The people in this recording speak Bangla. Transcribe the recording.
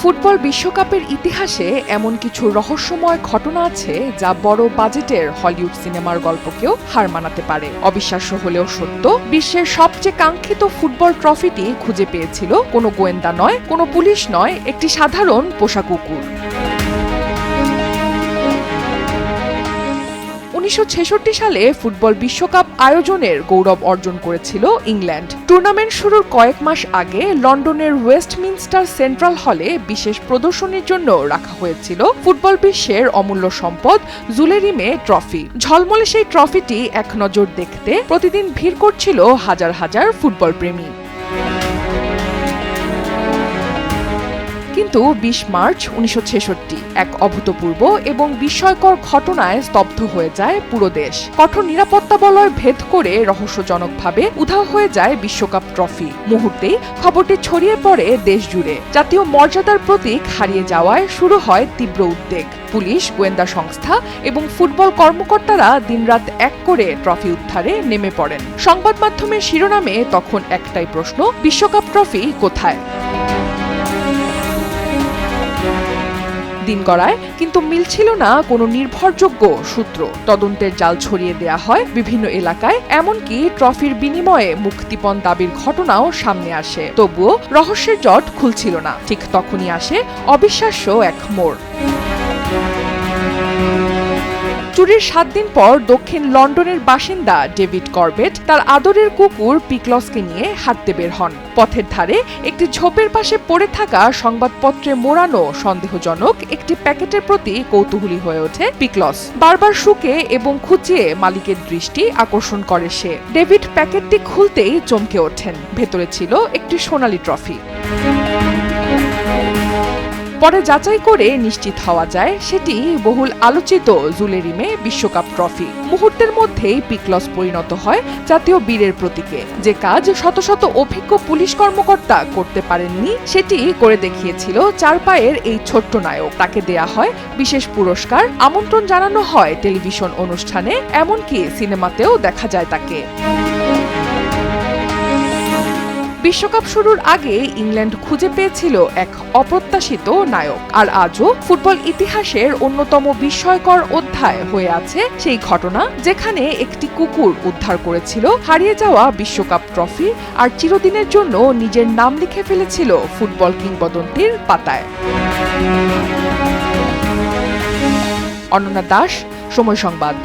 ফুটবল বিশ্বকাপের ইতিহাসে এমন কিছু রহস্যময় ঘটনা আছে যা বড় বাজেটের হলিউড সিনেমার গল্পকেও হার মানাতে পারে। অবিশ্বাস্য হলেও সত্য, বিশ্বের সবচেয়ে কাঙ্ক্ষিত ফুটবল ট্রফিটি খুঁজে পেয়েছিল কোনো গোয়েন্দা নয়, কোনো পুলিশ নয়, একটি সাধারণ পোষা কুকুর। 1966 সালে ফুটবল বিশ্বকাপ আয়োজনের গৌরব অর্জন করেছিল ইংল্যান্ড। টুর্নামেন্ট শুরুর কয়েক মাস আগে লন্ডনের ওয়েস্টমিনস্টার সেন্ট্রাল হলে বিশেষ প্রদর্শনীর জন্য রাখা হয়েছিল ফুটবল বিশ্বের অমূল্য সম্পদ জুলেরিমে ট্রফি। ঝলমলে সেই ট্রফিটি এক নজর দেখতে প্রতিদিন ভিড় করছিল হাজার হাজার ফুটবল প্রেমী। কিন্তু 20 মার্চ 1966 এক অভূতপূর্ব এবং বিস্ময়কর ঘটনায় স্তব্ধ হয়ে যায় পুরো দেশ। কঠোর নিরাপত্তা বলয় ভেদ করে রহস্যজনকভাবে উধাও হয়ে যায় বিশ্বকাপ ট্রফি। মুহূর্তেই খবরটি ছড়িয়ে পড়ে দেশ জুড়ে। জাতীয় মর্যাদার প্রতীক হারিয়ে যাওয়ায় শুরু হয় তীব্র উদ্বেগ। পুলিশ, গোয়েন্দা সংস্থা এবং ফুটবল কর্মকর্তারা দিনরাত এক করে ট্রফি উদ্ধারে নেমে পড়েন। সংবাদ মাধ্যমের শিরোনামে তখন একটাই প্রশ্ন, বিশ্বকাপ ট্রফি কোথায়? দিন গড়ায়, কিন্তু মিলছিল না কোনো নির্ভরযোগ্য সূত্র। তদন্তের জাল ছড়িয়ে দেয়া হয় বিভিন্ন এলাকায়, এমনকি ট্রফির বিনিময়ে মুক্তিপণ দাবির ঘটনাও সামনে আসে। তবুও রহস্যের জট খুলছিল না। ঠিক তখনই আসে অবিশ্বাস্য এক মোড়। চুরির 7 দিন পর দক্ষিণ লন্ডনের বাসিন্দা ডেভিড করবেট তার আদরের কুকুর পিকলসকে নিয়ে হাঁটতে বের হন। পথের ধারে একটি ঝোপের পাশে পড়ে থাকা সংবাদপত্রে মোড়ানো সন্দেহজনক একটি প্যাকেটের প্রতি কৌতূহলী হয়ে ওঠে পিকলস। বারবার শুকে এবং খুঁচিয়ে মালিকের দৃষ্টি আকর্ষণ করে সে। ডেভিড প্যাকেটটি খুলতেই চমকে ওঠেন। ভেতরে ছিল একটি সোনালী ট্রফি। পরে যাচাই করে নিশ্চিত হওয়া যায় সেটি বহুল আলোচিত জুলেরিমে বিশ্বকাপ ট্রফি। মুহূর্তের মধ্যেই পিকলস পরিণত হয় জাতীয় বীরের প্রতীকে। যে কাজ শত শত অভিজ্ঞ পুলিশ কর্মকর্তা করতে পারেননি, সেটি করে দেখিয়েছিল 4 পায়ের এই ছোট্ট নায়ক। তাকে দেয়া হয় বিশেষ পুরস্কার, আমন্ত্রণ জানানো হয় টেলিভিশন অনুষ্ঠানে, এমনকি সিনেমাতেও দেখা যায় তাকে। বিশ্বকাপ শুরুর আগে ইংল্যান্ড খুঁজে পেয়েছিল এক অপ্রত্যাশিত নায়ক। আর আজও ফুটবল ইতিহাসের অন্যতম বিস্ময়কর অধ্যায় হয়ে আছে সেই ঘটনা, যেখানে একটি কুকুর উদ্ধার করেছিল হারিয়ে যাওয়া বিশ্বকাপ ট্রফি আর চিরদিনের জন্য নিজের নাম লিখে ফেলেছিল ফুটবল কিংবদন্তির পাতায়। অনন্যা দাস, সময় সংবাদ।